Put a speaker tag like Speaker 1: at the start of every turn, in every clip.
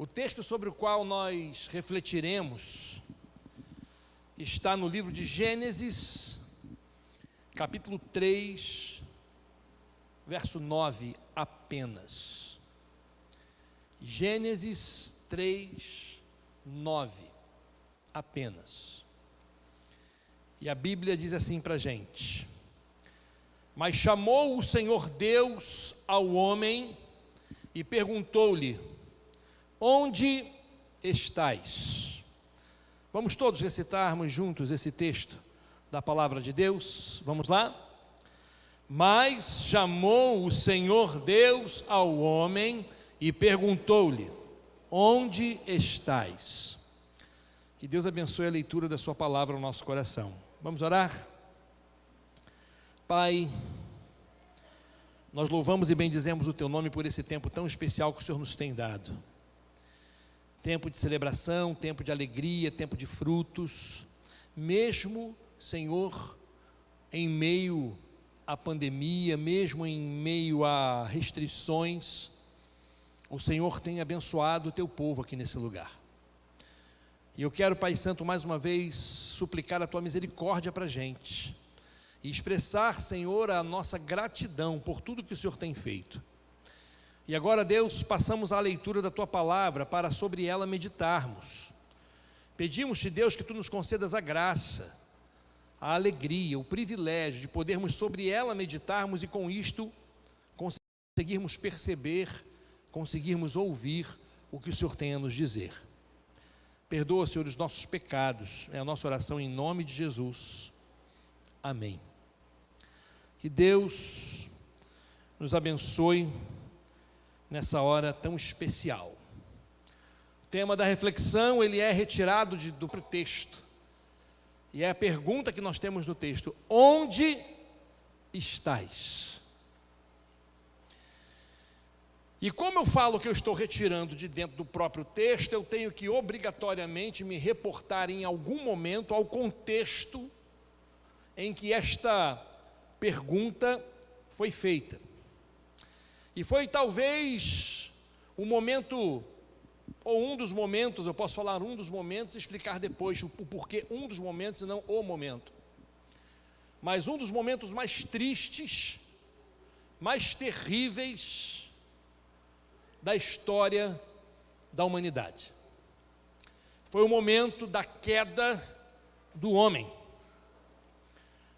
Speaker 1: O texto sobre o qual nós refletiremos está no livro de Gênesis, capítulo 3, verso 9 apenas. Gênesis 3, 9 apenas. E a Bíblia diz assim para a gente: mas chamou o Senhor Deus ao homem e perguntou-lhe: onde estás? Vamos todos recitarmos juntos esse texto da palavra de Deus? Vamos lá? Mas chamou o Senhor Deus ao homem e perguntou-lhe: onde estás? Que Deus abençoe a leitura da sua palavra no nosso coração. Vamos orar? Pai, nós louvamos e bendizemos o Teu nome por esse tempo tão especial que o Senhor nos tem dado. Tempo de celebração, tempo de alegria, tempo de frutos. Mesmo, Senhor, em meio à pandemia, mesmo em meio a restrições, o Senhor tem abençoado o Teu povo aqui nesse lugar. E eu quero, Pai Santo, mais uma vez, suplicar a Tua misericórdia para a gente e expressar, Senhor, a nossa gratidão por tudo que o Senhor tem feito. E agora, Deus, passamos à leitura da Tua palavra para sobre ela meditarmos. Pedimos-te, Deus, que Tu nos concedas a graça, a alegria, o privilégio de podermos sobre ela meditarmos e com isto conseguirmos perceber, conseguirmos ouvir o que o Senhor tem a nos dizer. Perdoa, Senhor, os nossos pecados, é a nossa oração em nome de Jesus. Amém. Que Deus nos abençoe nessa hora tão especial. O tema da reflexão, ele é retirado do texto. E é a pergunta que nós temos no texto: onde estás? E como eu falo que eu estou retirando de dentro do próprio texto, eu tenho que obrigatoriamente me reportar em algum momento ao contexto em que esta pergunta foi feita. E foi talvez o momento, ou um dos momentos, eu posso falar um dos momentos e explicar depois o porquê um dos momentos e não o momento. Mas um dos momentos mais tristes, mais terríveis da história da humanidade. Foi o momento da queda do homem.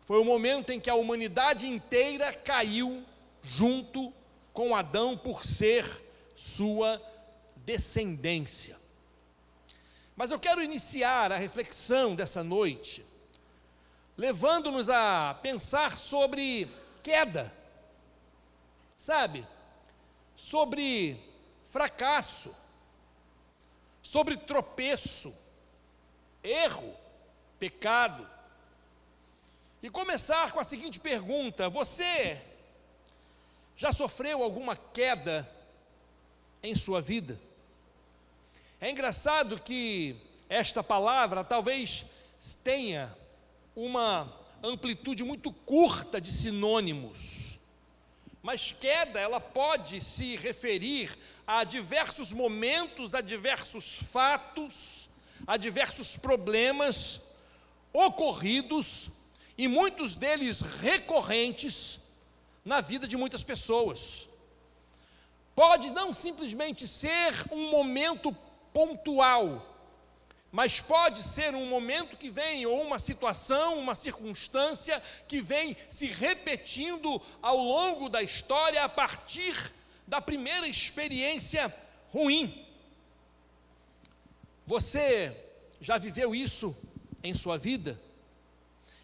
Speaker 1: Foi o momento em que a humanidade inteira caiu junto com Adão por ser sua descendência. Mas eu quero iniciar a reflexão dessa noite levando-nos a pensar sobre queda, sabe? Sobre fracasso, sobre tropeço, erro, pecado. E começar com a seguinte pergunta: você já sofreu alguma queda em sua vida? É engraçado que esta palavra talvez tenha uma amplitude muito curta de sinônimos, mas queda, ela pode se referir a diversos momentos, a diversos fatos, a diversos problemas ocorridos, e muitos deles recorrentes na vida de muitas pessoas. Pode não simplesmente ser um momento pontual, mas pode ser um momento que vem, ou uma situação, uma circunstância que vem se repetindo ao longo da história a partir da primeira experiência ruim. Você já viveu isso em sua vida?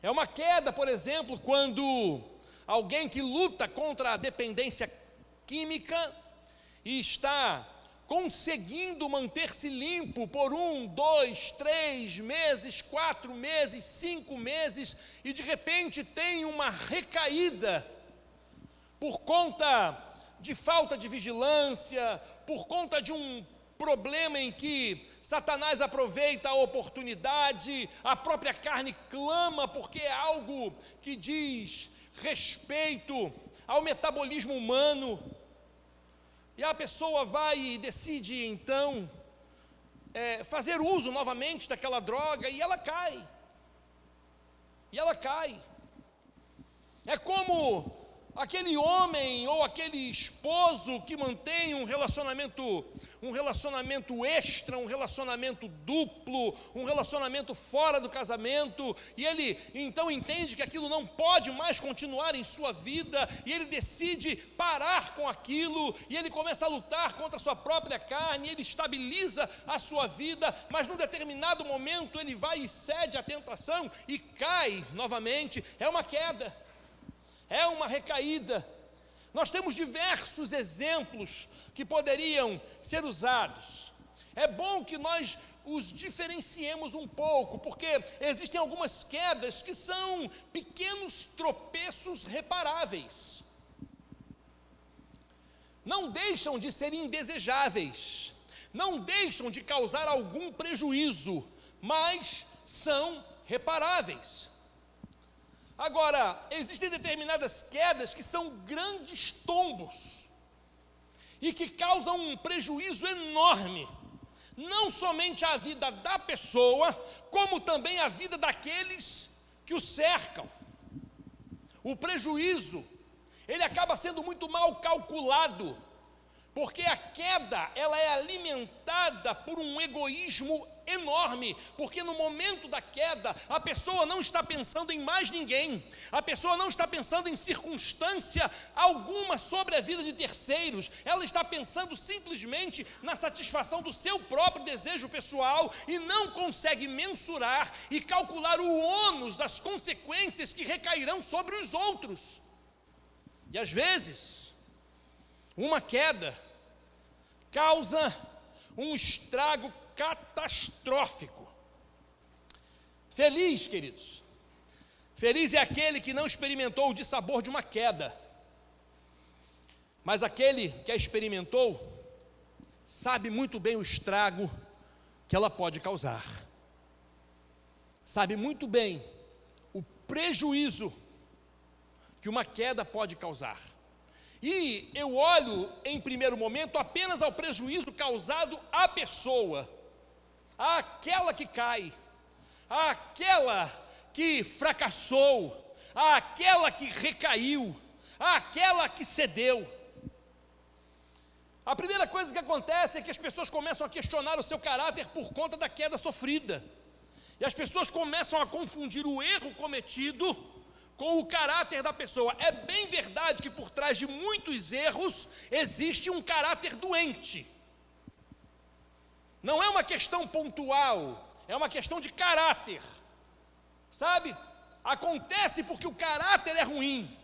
Speaker 1: É uma queda, por exemplo, quando alguém que luta contra a dependência química e está conseguindo manter-se limpo por 1, 2, 3 meses, 4 meses, 5 meses, e de repente tem uma recaída por conta de falta de vigilância, por conta de um problema em que Satanás aproveita a oportunidade, a própria carne clama, porque é algo que diz respeito ao metabolismo humano, e a pessoa vai e decide então fazer uso novamente daquela droga e ela cai. E ela cai. É como aquele homem ou aquele esposo que mantém um relacionamento extra, um relacionamento duplo, um relacionamento fora do casamento, e ele então entende que aquilo não pode mais continuar em sua vida, e ele decide parar com aquilo, e ele começa a lutar contra a sua própria carne, ele estabiliza a sua vida, mas num determinado momento ele vai e cede à tentação e cai novamente. É uma queda. É uma recaída. Nós temos diversos exemplos que poderiam ser usados. É bom que nós os diferenciemos um pouco, porque existem algumas quedas que são pequenos tropeços reparáveis. Não deixam de ser indesejáveis, não deixam de causar algum prejuízo, mas são reparáveis. Agora, existem determinadas quedas que são grandes tombos e que causam um prejuízo enorme, não somente à vida da pessoa, como também à vida daqueles que o cercam. O prejuízo, ele acaba sendo muito mal calculado, porque a queda, ela é alimentada por um egoísmo enorme, porque no momento da queda, a pessoa não está pensando em mais ninguém, a pessoa não está pensando em circunstância alguma sobre a vida de terceiros, ela está pensando simplesmente na satisfação do seu próprio desejo pessoal e não consegue mensurar e calcular o ônus das consequências que recairão sobre os outros. E às vezes, uma queda causa um estrago catastrófico. Feliz, queridos, feliz é aquele que não experimentou o dissabor de uma queda, mas aquele que a experimentou sabe muito bem o estrago que ela pode causar, sabe muito bem o prejuízo que uma queda pode causar. E eu olho, em primeiro momento, apenas ao prejuízo causado à pessoa, àquela que cai, àquela que fracassou, àquela que recaiu, àquela que cedeu. A primeira coisa que acontece é que as pessoas começam a questionar o seu caráter por conta da queda sofrida. E as pessoas começam a confundir o erro cometido com o caráter da pessoa. É bem verdade que por trás de muitos erros existe um caráter doente. Não é uma questão pontual, é uma questão de caráter. Sabe? Acontece porque o caráter é ruim.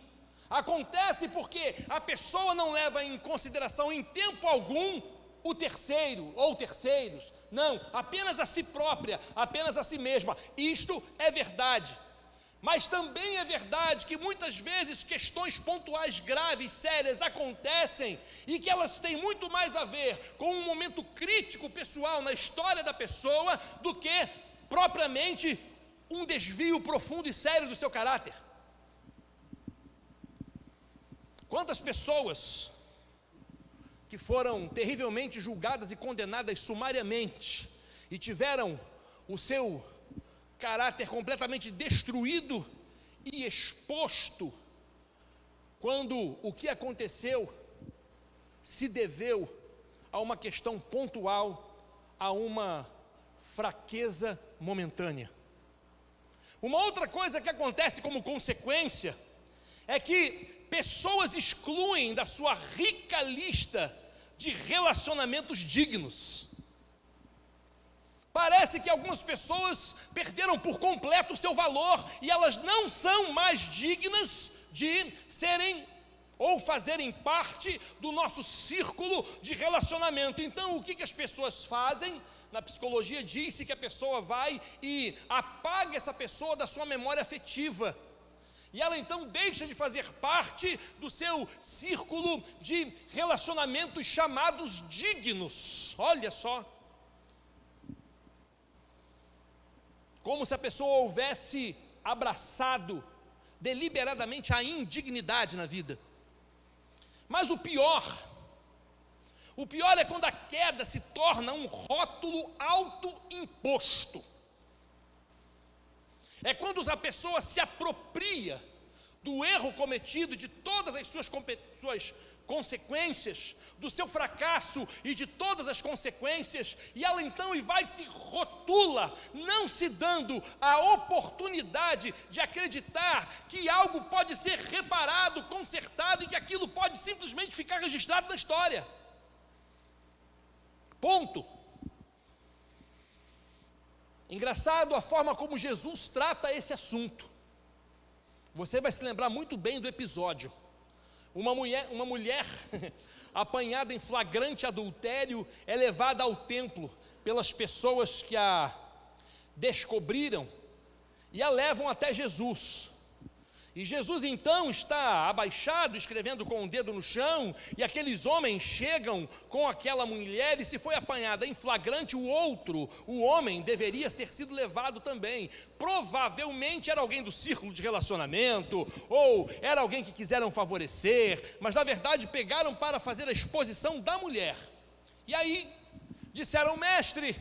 Speaker 1: Acontece porque a pessoa não leva em consideração em tempo algum o terceiro ou terceiros. Não, apenas a si própria, apenas a si mesma. Isto é verdade. Mas também é verdade que muitas vezes questões pontuais graves, sérias, acontecem e que elas têm muito mais a ver com um momento crítico pessoal na história da pessoa do que propriamente um desvio profundo e sério do seu caráter. Quantas pessoas que foram terrivelmente julgadas e condenadas sumariamente e tiveram o seu caráter completamente destruído e exposto, quando o que aconteceu se deveu a uma questão pontual, a uma fraqueza momentânea. Uma outra coisa que acontece como consequência é que pessoas excluem da sua rica lista de relacionamentos dignos. Parece que algumas pessoas perderam por completo o seu valor e elas não são mais dignas de serem ou fazerem parte do nosso círculo de relacionamento. Então, o que as pessoas fazem? Na psicologia diz-se que a pessoa vai e apaga essa pessoa da sua memória afetiva. E ela então deixa de fazer parte do seu círculo de relacionamentos chamados dignos. Olha só. Como se a pessoa houvesse abraçado deliberadamente a indignidade na vida. Mas o pior O pior é quando a queda se torna um rótulo autoimposto. É quando a pessoa se apropria do erro cometido, de todas as suas consequências, do seu fracasso e de todas as consequências, e ela então vai se rotula, não se dando a oportunidade de acreditar que algo pode ser reparado, consertado, e que aquilo pode simplesmente ficar registrado na história. Ponto. Engraçado a forma como Jesus trata esse assunto. Você vai se lembrar muito bem do episódio. Uma mulher apanhada em flagrante adultério é levada ao templo pelas pessoas que a descobriram e a levam até Jesus. E Jesus então está abaixado, escrevendo com o dedo no chão, e aqueles homens chegam com aquela mulher, e se foi apanhada em flagrante, o homem deveria ter sido levado também. Provavelmente era alguém do círculo de relacionamento, ou era alguém que quiseram favorecer, mas na verdade pegaram para fazer a exposição da mulher. E aí disseram: mestre,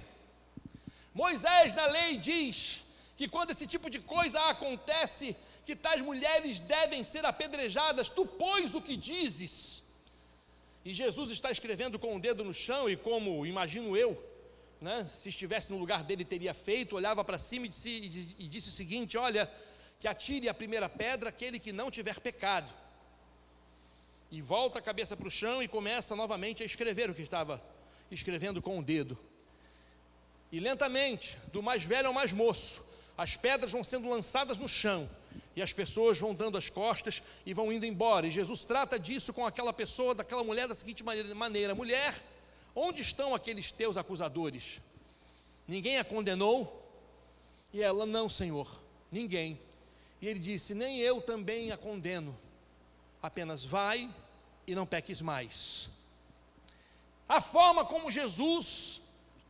Speaker 1: Moisés na lei diz que quando esse tipo de coisa acontece, que tais mulheres devem ser apedrejadas, tu pois o que dizes? E Jesus está escrevendo com o dedo no chão, e como imagino eu, se estivesse no lugar dele teria feito, olhava para cima e disse o seguinte: olha, que atire a primeira pedra aquele que não tiver pecado. E volta a cabeça para o chão e começa novamente a escrever o que estava escrevendo com o dedo. E lentamente, do mais velho ao mais moço, as pedras vão sendo lançadas no chão, e as pessoas vão dando as costas e vão indo embora. E Jesus trata disso com aquela pessoa, daquela mulher, da seguinte maneira: mulher, onde estão aqueles teus acusadores? Ninguém a condenou? E ela: não, Senhor, ninguém. E ele disse: nem eu também a condeno, apenas vai e não peques mais. A forma como Jesus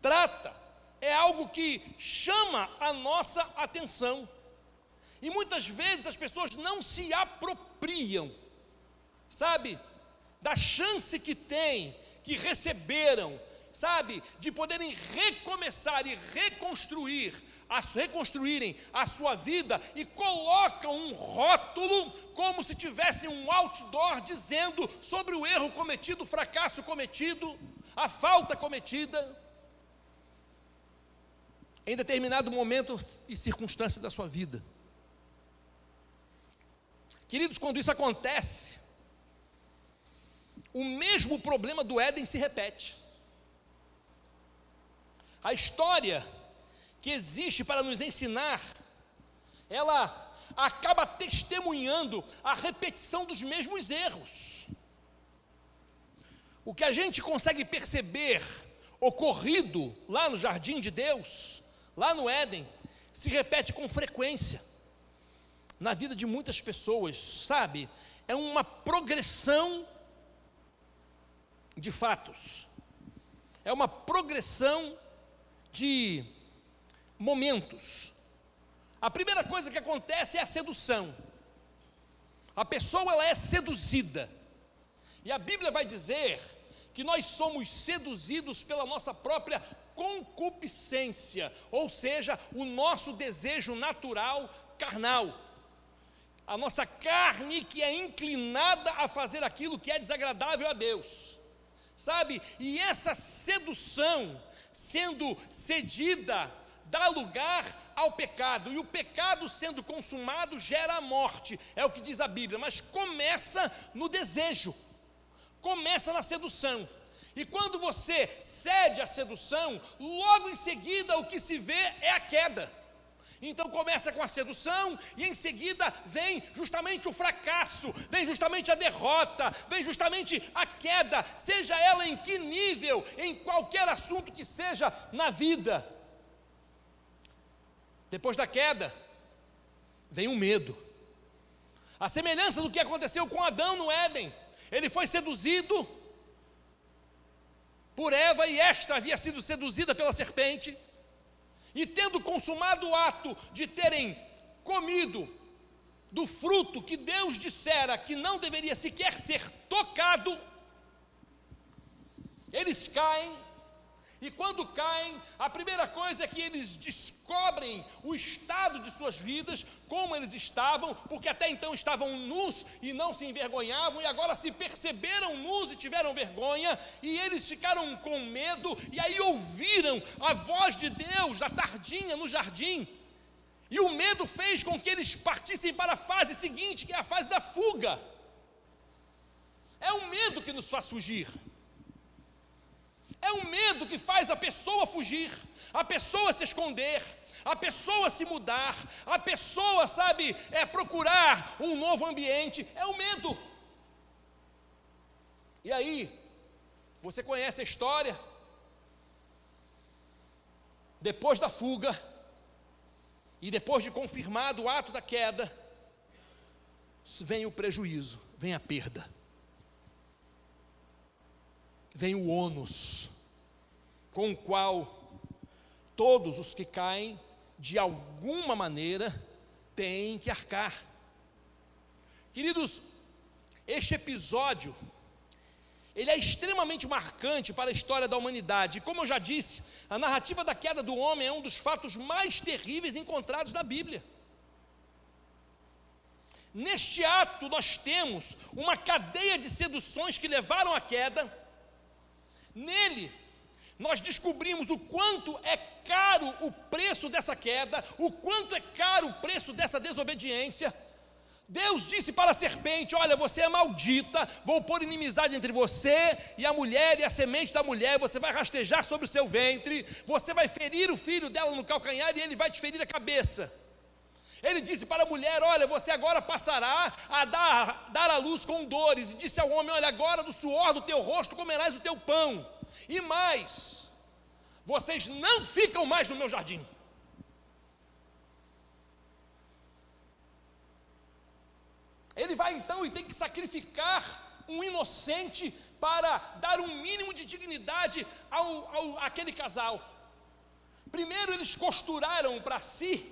Speaker 1: trata é algo que chama a nossa atenção. E muitas vezes as pessoas não se apropriam, da chance que têm, que receberam, de poderem recomeçar e reconstruírem a sua vida, e colocam um rótulo como se tivessem um outdoor dizendo sobre o erro cometido, o fracasso cometido, a falta cometida em determinado momento e circunstância da sua vida. Queridos, quando isso acontece, o mesmo problema do Éden se repete. A história que existe para nos ensinar, ela acaba testemunhando a repetição dos mesmos erros. O que a gente consegue perceber ocorrido lá no jardim de Deus, lá no Éden, se repete com frequência na vida de muitas pessoas, é uma progressão de fatos, é uma progressão de momentos. A primeira coisa que acontece é a sedução. A pessoa ela é seduzida, e a Bíblia vai dizer que nós somos seduzidos pela nossa própria concupiscência, ou seja, o nosso desejo natural carnal, a nossa carne que é inclinada a fazer aquilo que é desagradável a Deus, e essa sedução sendo cedida dá lugar ao pecado, e o pecado sendo consumado gera a morte, é o que diz a Bíblia, mas começa no desejo, começa na sedução. E quando você cede à sedução, logo em seguida o que se vê é a queda. Então começa com a sedução, e em seguida vem justamente o fracasso, vem justamente a derrota, vem justamente a queda, seja ela em que nível, em qualquer assunto que seja na vida. Depois da queda, vem o medo. A semelhança do que aconteceu com Adão no Éden, ele foi seduzido por Eva, e esta havia sido seduzida pela serpente, e tendo consumado o ato de terem comido do fruto que Deus dissera que não deveria sequer ser tocado, Eles caem, e quando caem, a primeira coisa é que eles descobrem o estado de suas vidas, como eles estavam, porque até então estavam nus e não se envergonhavam, e agora se perceberam nus e tiveram vergonha, e eles ficaram com medo, e aí ouviram a voz de Deus da tardinha no jardim, e o medo fez com que eles partissem para a fase seguinte, que é a fase da fuga. É o medo que nos faz fugir. É o medo que faz a pessoa fugir, a pessoa se esconder, a pessoa se mudar, a pessoa, procurar um novo ambiente. É o medo. E aí, você conhece a história? Depois da fuga, e depois de confirmado o ato da queda, vem o prejuízo, vem a perda, vem o ônus, com o qual todos os que caem, de alguma maneira, têm que arcar. Queridos, este episódio, ele é extremamente marcante para a história da humanidade. E como eu já disse, a narrativa da queda do homem é um dos fatos mais terríveis encontrados na Bíblia. Neste ato nós temos uma cadeia de seduções que levaram à queda. Nele, nós descobrimos o quanto é caro o preço dessa queda, o quanto é caro o preço dessa desobediência. Deus disse para a serpente: olha, você é maldita, vou pôr inimizade entre você e a mulher, e a semente da mulher, você vai rastejar sobre o seu ventre, você vai ferir o filho dela no calcanhar, e ele vai te ferir a cabeça. Ele disse para a mulher: olha, você agora passará a dar à luz com dores. E disse ao homem: olha, agora do suor do teu rosto comerás o teu pão. E mais, vocês não ficam mais no meu jardim. Ele vai então e tem que sacrificar um inocente para dar um mínimo de dignidade àquele casal. Primeiro eles costuraram para si,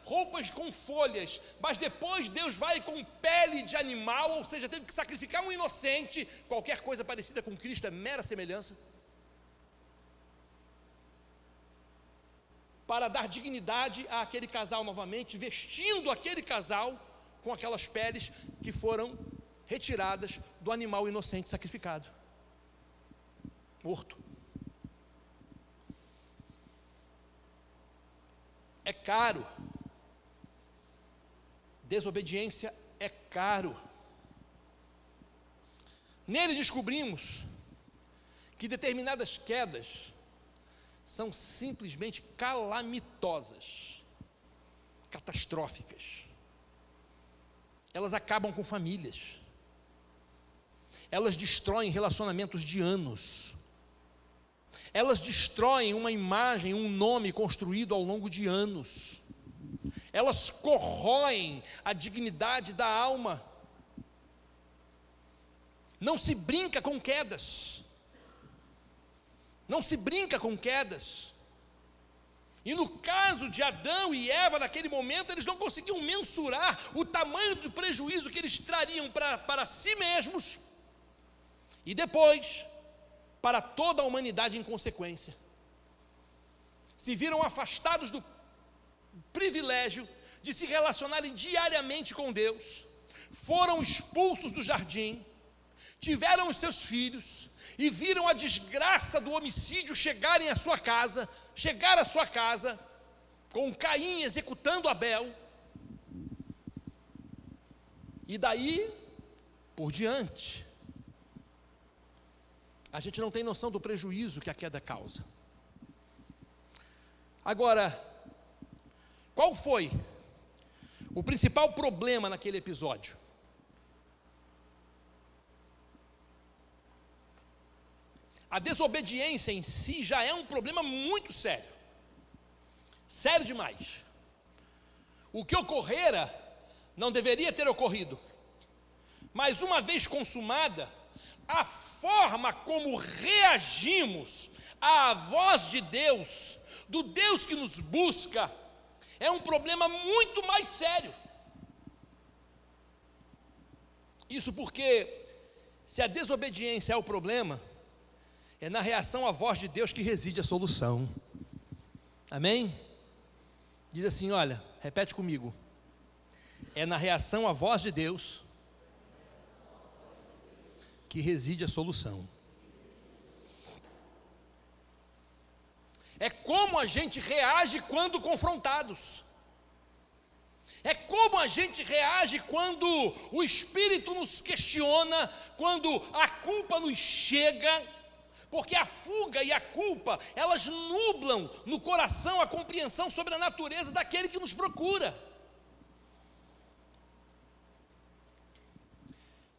Speaker 1: roupas com folhas, mas depois Deus vai com pele de animal, ou seja, teve que sacrificar um inocente. Qualquer coisa parecida com Cristo é mera semelhança, para dar dignidade àquele casal novamente, vestindo aquele casal com aquelas peles que foram retiradas do animal inocente sacrificado, morto. É caro. Desobediência é caro. Nele descobrimos que determinadas quedas são simplesmente calamitosas, catastróficas. Elas acabam com famílias. Elas destroem relacionamentos de anos. Elas destroem uma imagem, um nome construído ao longo de anos. Elas corroem a dignidade da alma. Não se brinca com quedas. Não se brinca com quedas. E no caso de Adão e Eva, naquele momento, eles não conseguiam mensurar o tamanho do prejuízo que eles trariam para si mesmos e depois para toda a humanidade em consequência. Se viram afastados do privilégio de se relacionarem diariamente com Deus, foram expulsos do jardim, tiveram os seus filhos e viram a desgraça do homicídio chegar à sua casa, com Caim executando Abel, e daí por diante. A gente não tem noção do prejuízo que a queda causa. Agora, qual foi o principal problema naquele episódio? A desobediência em si já é um problema muito sério. Sério demais. O que ocorrera não deveria ter ocorrido. Mas uma vez consumada, a forma como reagimos à voz de Deus, do Deus que nos busca, é um problema muito mais sério. Isso porque, se a desobediência é o problema, É na reação à voz de Deus que reside a solução. Amém? Diz assim, olha, repete comigo. É na reação à voz de Deus que reside a solução. É como a gente reage quando confrontados. É como a gente reage quando o Espírito nos questiona, quando a culpa nos chega, porque a fuga e a culpa, elas nublam no coração a compreensão sobre a natureza daquele que nos procura.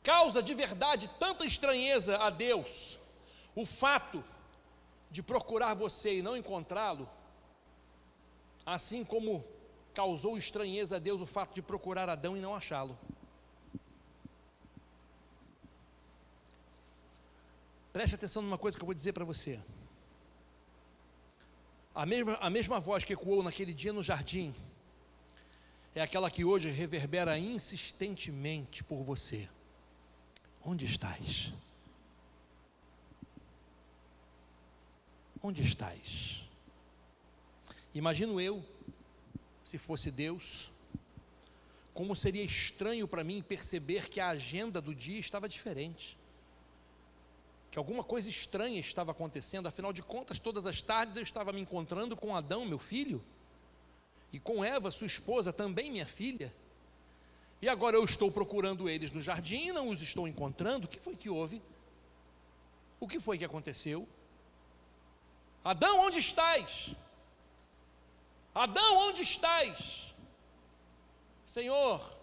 Speaker 1: Causa de verdade tanta estranheza a Deus o fato de procurar você e não encontrá-lo, assim como causou estranheza a Deus o fato de procurar Adão e não achá-lo. Preste atenção numa coisa que eu vou dizer para você. A mesma voz que ecoou naquele dia no jardim é aquela que hoje reverbera insistentemente por você. Onde estás? Onde estás? Imagino eu, se fosse Deus, como seria estranho para mim perceber que a agenda do dia estava diferente, que alguma coisa estranha estava acontecendo. Afinal de contas, todas as tardes eu estava me encontrando com Adão, meu filho, e com Eva, sua esposa, também minha filha, e agora eu estou procurando eles no jardim e não os estou encontrando. O que foi que houve? O que foi que aconteceu? Adão, onde estás? Adão, onde estás? Senhor,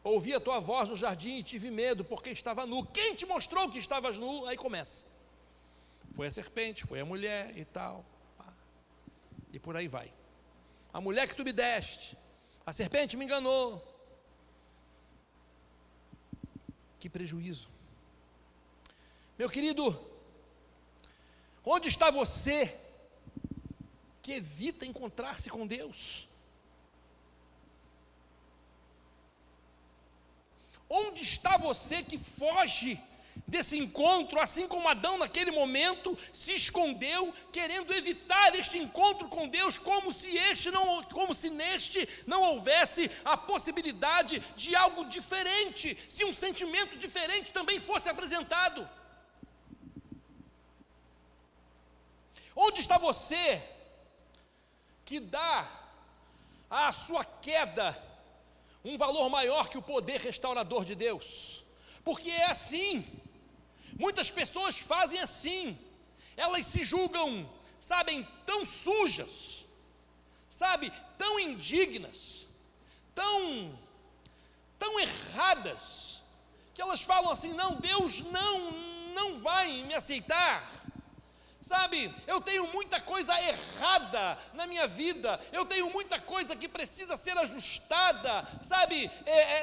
Speaker 1: ouvi a tua voz no jardim e tive medo, porque estava nu. Quem te mostrou que estavas nu? Aí começa. Foi a serpente, foi a mulher e tal. E por aí vai. A mulher que tu me deste, a serpente me enganou. Que prejuízo. Meu querido, onde está você que evita encontrar-se com Deus? Onde está você que foge desse encontro, assim como Adão naquele momento se escondeu, querendo evitar este encontro com Deus, como se neste não houvesse a possibilidade de algo diferente, se um sentimento diferente também fosse apresentado? Onde está você que dá à sua queda um valor maior que o poder restaurador de Deus? Porque é assim, muitas pessoas fazem assim, elas se julgam, sabem, tão sujas, sabe, tão indignas, tão erradas, que elas falam assim, não, Deus não vai me aceitar. Sabe, eu tenho muita coisa errada na minha vida, eu tenho muita coisa que precisa ser ajustada, sabe,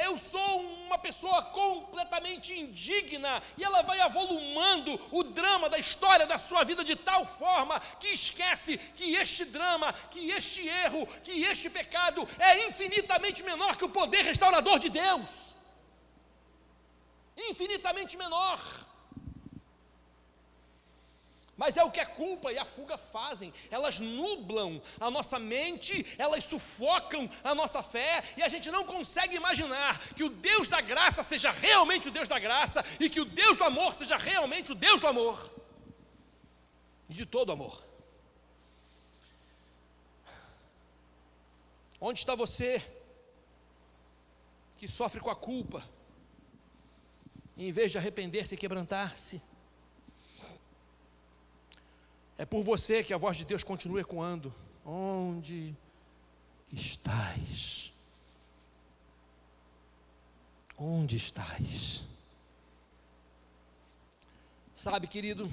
Speaker 1: eu sou uma pessoa completamente indigna, e ela vai avolumando o drama da história da sua vida de tal forma que esquece que este drama, que este erro, que este pecado é infinitamente menor que o poder restaurador de Deus, infinitamente menor. Mas é o que a culpa e a fuga fazem, elas nublam a nossa mente, elas sufocam a nossa fé, e a gente não consegue imaginar que o Deus da graça seja realmente o Deus da graça, e que o Deus do amor seja realmente o Deus do amor, e de todo amor. Onde está você que sofre com a culpa, em vez de arrepender-se e quebrantar-se? É por você que a voz de Deus continua ecoando. Onde estás? Onde estás? Sabe, querido,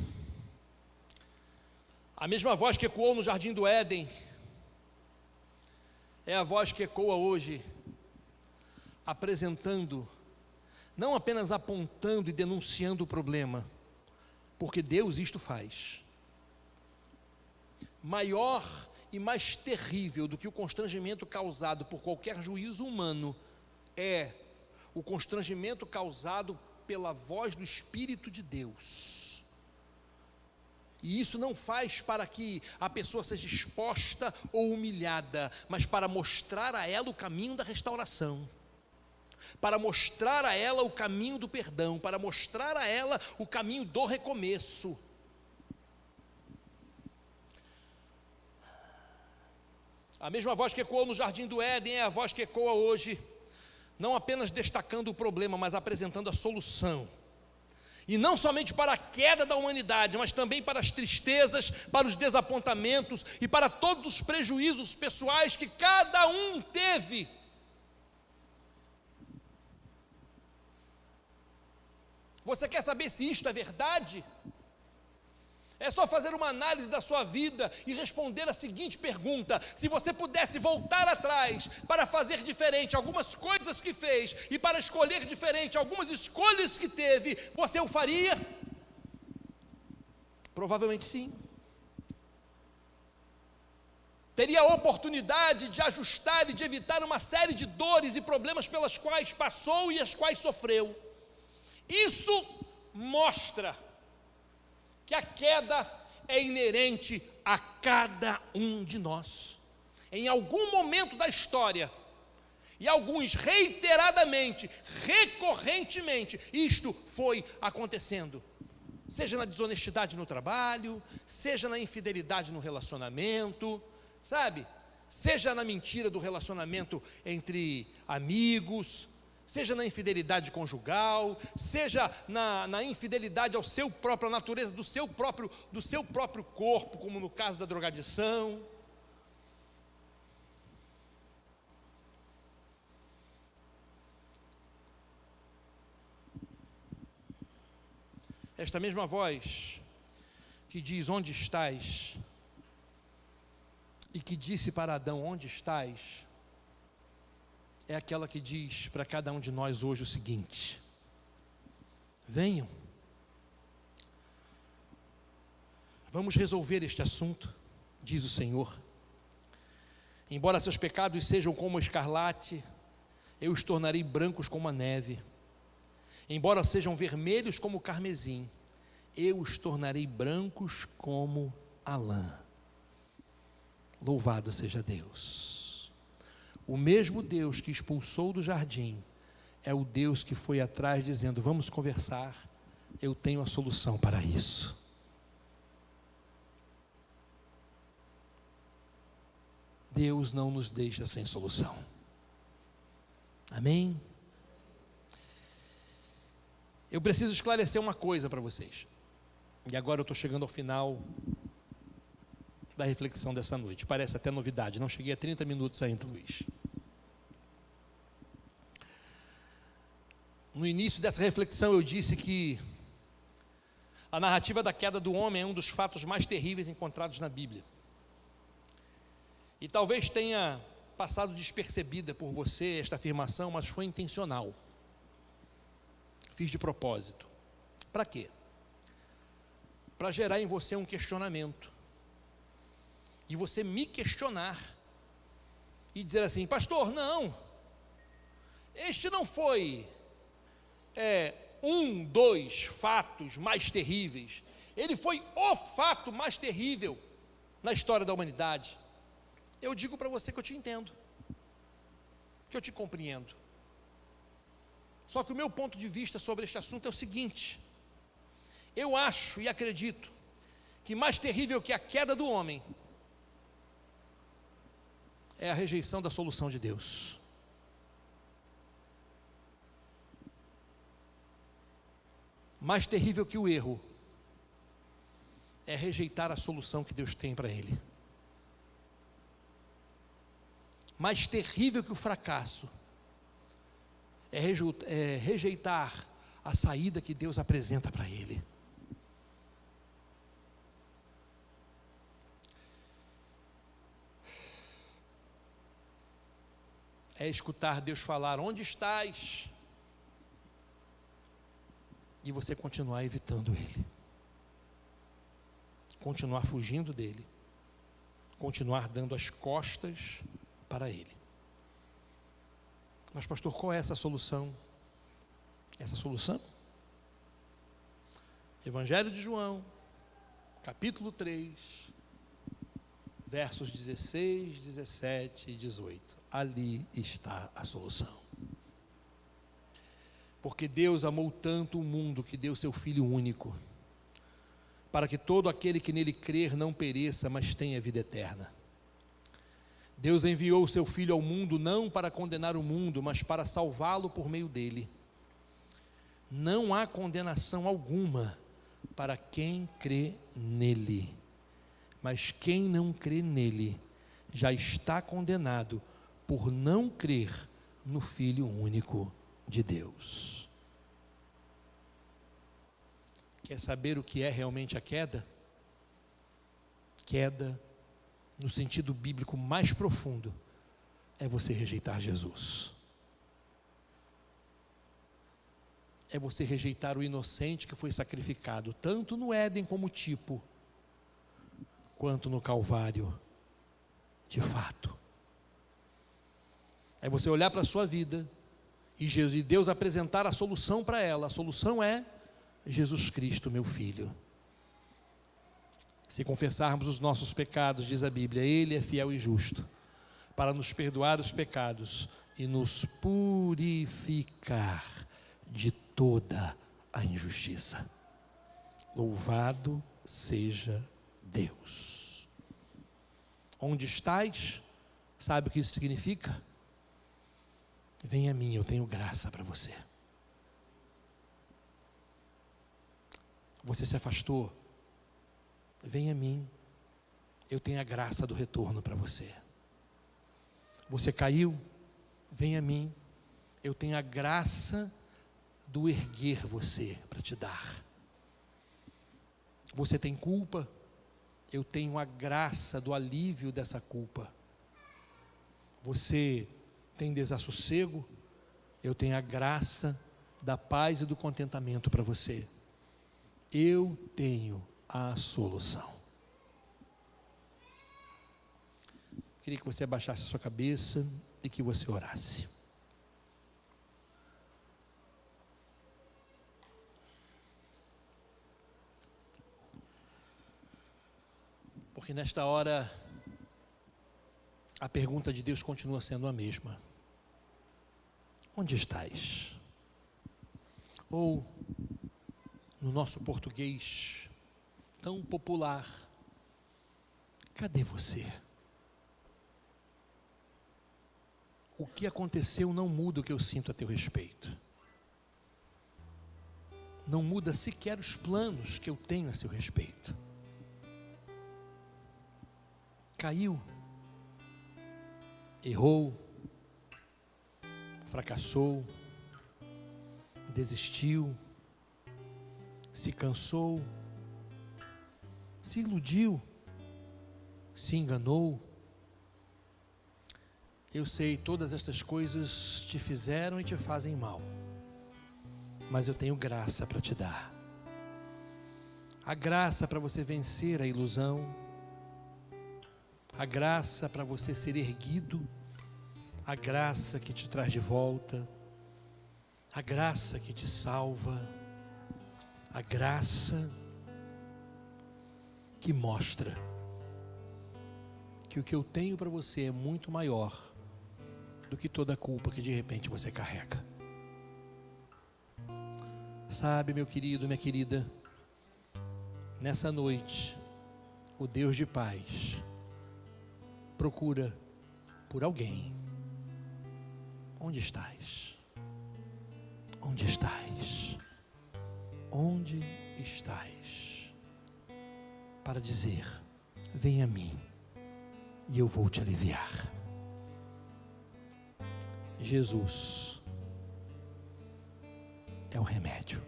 Speaker 1: a mesma voz que ecoou no jardim do Éden é a voz que ecoa hoje, apresentando, não apenas apontando e denunciando o problema, porque Deus isto faz. Maior e mais terrível do que o constrangimento causado por qualquer juízo humano é o constrangimento causado pela voz do Espírito de Deus. E isso não faz para que a pessoa seja exposta ou humilhada, mas para mostrar a ela o caminho da restauração, para mostrar a ela o caminho do perdão, para mostrar a ela o caminho do recomeço. A mesma voz que ecoou no Jardim do Éden é a voz que ecoa hoje, não apenas destacando o problema, mas apresentando a solução. E não somente para a queda da humanidade, mas também para as tristezas, para os desapontamentos e para todos os prejuízos pessoais que cada um teve. Você quer saber se isto é verdade? É só fazer uma análise da sua vida e responder a seguinte pergunta: se você pudesse voltar atrás para fazer diferente algumas coisas que fez e para escolher diferente algumas escolhas que teve, você o faria? Provavelmente sim. Teria a oportunidade de ajustar e de evitar uma série de dores e problemas pelas quais passou e as quais sofreu. Isso mostra que a queda é inerente a cada um de nós. Em algum momento da história, e alguns reiteradamente, recorrentemente, isto foi acontecendo. Seja na desonestidade no trabalho, seja na infidelidade no relacionamento, sabe? Seja na mentira do relacionamento entre amigos, seja na infidelidade conjugal, seja na infidelidade ao seu próprio, à natureza do seu próprio corpo, como no caso da drogadição. Esta mesma voz que diz: onde estás? E que disse para Adão: onde estás? É aquela que diz para cada um de nós hoje o seguinte: venham, vamos resolver este assunto, diz o Senhor. Embora seus pecados sejam como escarlate, eu os tornarei brancos como a neve. Embora sejam vermelhos como o carmesim, eu os tornarei brancos como a lã. Louvado seja Deus. O mesmo Deus que expulsou do jardim é o Deus que foi atrás dizendo: vamos conversar, eu tenho a solução para isso. Deus não nos deixa sem solução. Amém? Eu preciso esclarecer uma coisa para vocês. E agora eu estou chegando ao final da reflexão dessa noite. Parece até novidade, não cheguei a 30 minutos ainda, Luiz. No início dessa reflexão eu disse que a narrativa da queda do homem é um dos fatos mais terríveis encontrados na Bíblia. E talvez tenha passado despercebida por você esta afirmação, mas foi intencional. Fiz de propósito. Para quê? Para gerar em você um questionamento. E você me questionar. E dizer assim: pastor, não. Este não foi dois fatos mais terríveis. Ele foi o fato mais terrível na história da humanidade. Eu digo para você que eu te entendo, que eu te compreendo. Só que o meu ponto de vista sobre este assunto é o seguinte: eu acho e acredito que mais terrível que a queda do homem é a rejeição da solução de Deus. Mais terrível que o erro é rejeitar a solução que Deus tem para ele. Mais terrível que o fracasso é rejeitar a saída que Deus apresenta para ele. É escutar Deus falar: onde estás? E você continuar evitando Ele, continuar fugindo dEle, continuar dando as costas para Ele. Mas pastor, qual é essa solução? Essa solução? Evangelho de João, capítulo 3, versos 16, 17 e 18. Ali está a solução. Porque Deus amou tanto o mundo que deu seu Filho único, para que todo aquele que nele crer não pereça, mas tenha vida eterna. Deus enviou o seu Filho ao mundo não para condenar o mundo, mas para salvá-lo por meio dele. Não há condenação alguma para quem crê nele, mas quem não crê nele já está condenado por não crer no Filho único de Deus. Quer saber o que é realmente a queda? Queda, no sentido bíblico mais profundo, é você rejeitar Jesus. É você rejeitar o inocente que foi sacrificado, tanto no Éden como tipo, quanto no Calvário, de fato. É você olhar para a sua vida e Deus apresentar a solução para ela. A solução é Jesus Cristo, meu Filho. Se confessarmos os nossos pecados, diz a Bíblia, Ele é fiel e justo para nos perdoar os pecados e nos purificar de toda a injustiça. Louvado seja Deus. Onde estás? Sabe o que isso significa? Vem a mim, eu tenho graça para você. Você se afastou? Vem a mim, eu tenho a graça do retorno para você. Você caiu? Vem a mim, eu tenho a graça do erguer você para te dar. Você tem culpa? Eu tenho a graça do alívio dessa culpa. Você tem desassossego? Eu tenho a graça da paz e do contentamento para você. Eu tenho a solução. Queria que você abaixasse a sua cabeça e que você orasse. Porque nesta hora, a pergunta de Deus continua sendo a mesma. Onde estás? Ou, no nosso português tão popular, cadê você? O que aconteceu não muda o que eu sinto a teu respeito. Não muda sequer os planos que eu tenho a seu respeito. Caiu, errou, fracassou, desistiu, se cansou, se iludiu, se enganou. Eu sei, todas estas coisas te fizeram e te fazem mal, mas eu tenho graça para te dar. A graça para você vencer a ilusão, a graça para você ser erguido, a graça que te traz de volta, a graça que te salva, a graça que mostra que o que eu tenho para você é muito maior do que toda a culpa que de repente você carrega. Sabe, meu querido, minha querida, nessa noite, o Deus de paz procura por alguém. Onde estás? Onde estás? Onde estás? Para dizer, vem a mim e eu vou te aliviar. Jesus é o remédio.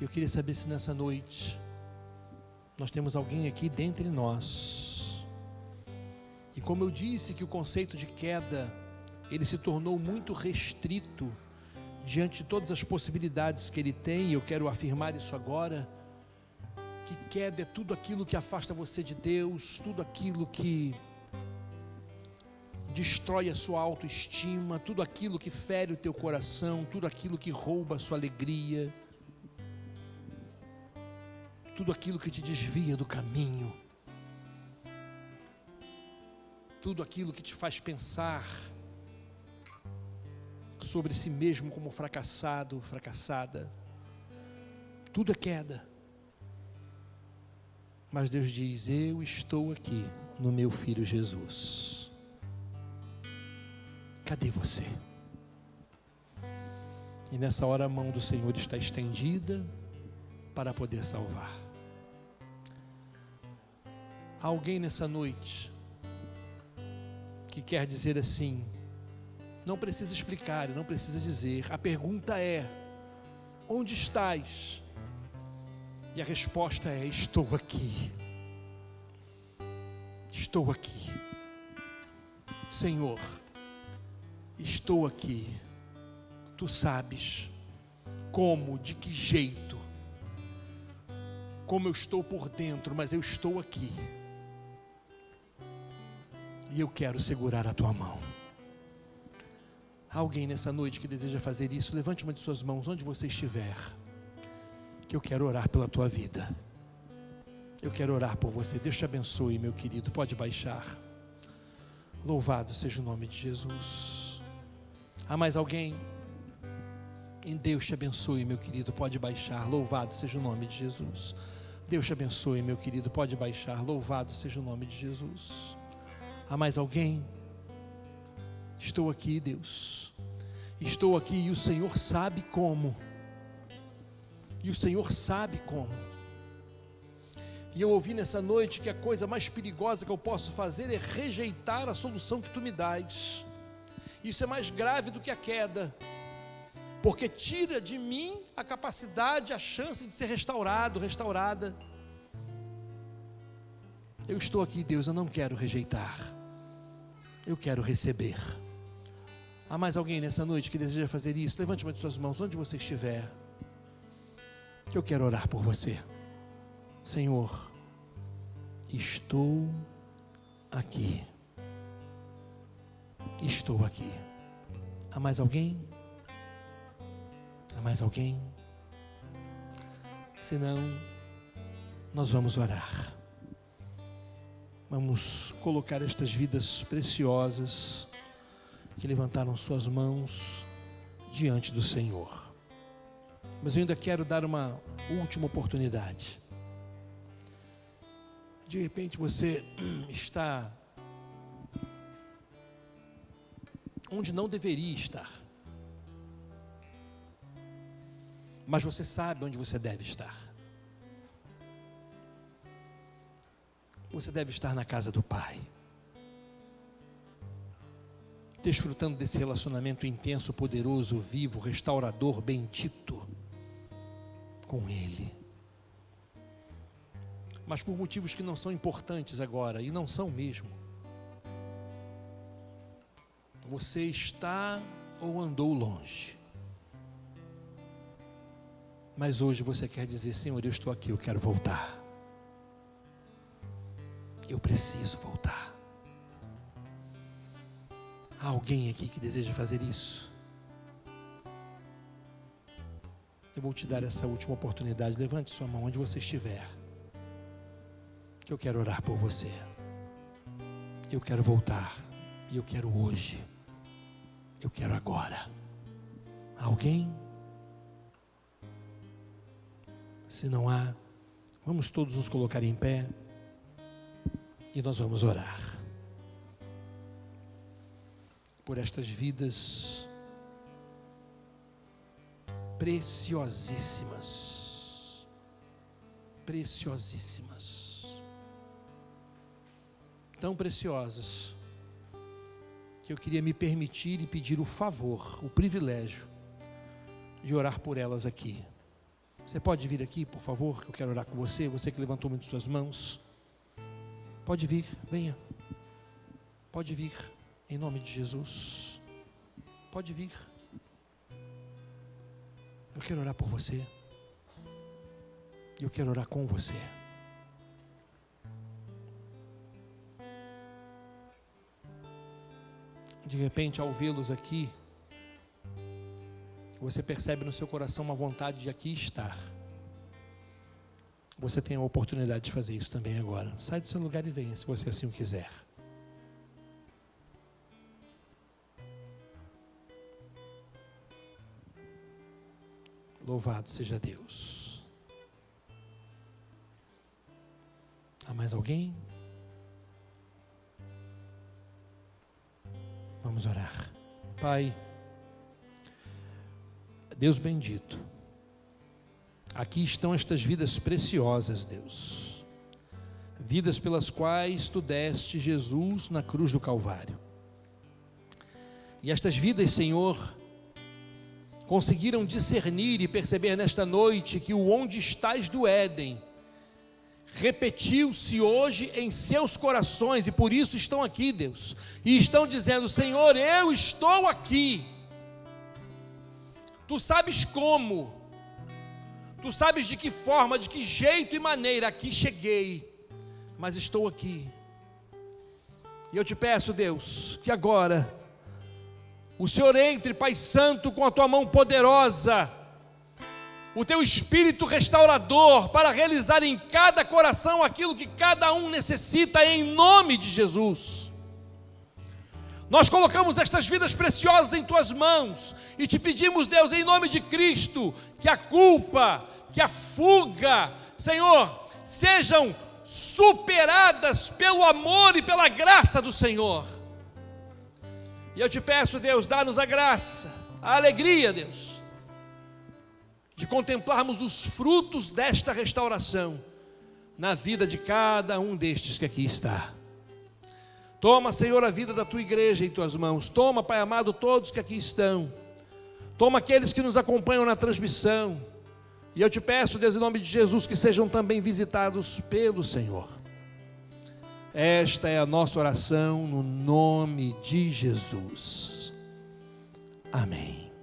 Speaker 1: Eu queria saber se nessa noite nós temos alguém aqui dentre nós. E como eu disse que o conceito de queda, ele se tornou muito restrito diante de todas as possibilidades que ele tem, e eu quero afirmar isso agora, que queda é tudo aquilo que afasta você de Deus, tudo aquilo que destrói a sua autoestima, tudo aquilo que fere o teu coração, tudo aquilo que rouba a sua alegria. tudo aquilo que te desvia do caminho, tudo aquilo que te faz pensar sobre si mesmo como fracassado, fracassada, tudo é queda. Mas Deus diz: eu estou aqui no meu Filho Jesus. Cadê você? E nessa hora a mão do Senhor está estendida para poder salvar. Há alguém nessa noite que quer dizer assim, não precisa explicar, não precisa dizer, a pergunta é: onde estás? E a resposta é: estou aqui. Estou aqui. Senhor, estou aqui. Tu sabes como, de que jeito, como eu estou por dentro, mas eu estou aqui. E eu quero segurar a tua mão. Há alguém nessa noite que deseja fazer isso? Levante uma de suas mãos onde você estiver, que eu quero orar pela tua vida. Eu quero orar por você. Deus te abençoe, meu querido. Pode baixar. Louvado seja o nome de Jesus. Há mais alguém? Em Deus te abençoe, meu querido. Pode baixar. Louvado seja o nome de Jesus. Deus te abençoe, meu querido. Pode baixar. Louvado seja o nome de Jesus. Há mais alguém? Estou aqui, Deus. Estou aqui e o Senhor sabe como. E o Senhor sabe como. E eu ouvi nessa noite que a coisa mais perigosa que eu posso fazer é rejeitar a solução que tu me dás. Isso é mais grave do que a queda, porque tira de mim a capacidade, a chance de ser restaurado, restaurada. Eu estou aqui, Deus, eu não quero rejeitar, eu quero receber. Há mais alguém nessa noite que deseja fazer isso? Levante uma de suas mãos, onde você estiver, que eu quero orar por você. Senhor, estou aqui. Estou aqui. Há mais alguém? Há mais alguém? Se não, nós vamos orar. Vamos colocar estas vidas preciosas que levantaram suas mãos diante do Senhor. Mas eu ainda quero dar uma última oportunidade. De repente você está onde não deveria estar, mas você sabe onde você deve estar. Você deve estar na casa do Pai, desfrutando desse relacionamento intenso, poderoso, vivo, restaurador, bendito com Ele. Mas por motivos que não são importantes agora, e não são mesmo, você está ou andou longe, mas hoje você quer dizer: Senhor, eu estou aqui, eu quero voltar, eu preciso voltar. Há alguém aqui que deseja fazer isso? Eu vou te dar essa última oportunidade. Levante sua mão onde você estiver, que eu quero orar por você. Eu quero voltar, e eu quero hoje, eu quero agora. Alguém? Se não há, vamos todos nos colocar em pé e nós vamos orar por estas vidas preciosíssimas, preciosíssimas, tão preciosas, que eu queria me permitir e pedir o favor, o privilégio de orar por elas aqui. Você pode vir aqui, por favor, que eu quero orar com você, você que levantou muito suas mãos. Pode vir, venha. Pode vir, em nome de Jesus. Pode vir. Eu quero orar por você. Eu quero orar com você. De repente, ao vê-los aqui, você percebe no seu coração uma vontade de aqui estar. você tem a oportunidade de fazer isso também agora. Sai do seu lugar e venha, se você assim o quiser. Louvado seja Deus. Há mais alguém? Vamos orar. Pai, Deus bendito, aqui estão estas vidas preciosas, Deus, vidas pelas quais Tu deste Jesus na cruz do Calvário. E estas vidas, Senhor, conseguiram discernir e perceber nesta noite que o onde estás do Éden repetiu-se hoje em seus corações, e por isso estão aqui, Deus, e estão dizendo: Senhor, eu estou aqui. Tu sabes como, Tu sabes de que forma, de que jeito e maneira aqui cheguei, mas estou aqui. E eu te peço, Deus, que agora o Senhor entre, Pai Santo, com a Tua mão poderosa, o Teu Espírito restaurador, para realizar em cada coração aquilo que cada um necessita, em nome de Jesus. Nós colocamos estas vidas preciosas em Tuas mãos e te pedimos, Deus, em nome de Cristo, que a culpa, que a fuga, Senhor, sejam superadas pelo amor e pela graça do Senhor. E eu te peço, Deus, dá-nos a graça, a alegria, Deus, de contemplarmos os frutos desta restauração na vida de cada um destes que aqui está. Toma, Senhor, a vida da Tua igreja em Tuas mãos. Toma, Pai amado, todos que aqui estão. Toma aqueles que nos acompanham na transmissão. E eu te peço, Deus, em nome de Jesus, que sejam também visitados pelo Senhor. Esta é a nossa oração no nome de Jesus. Amém.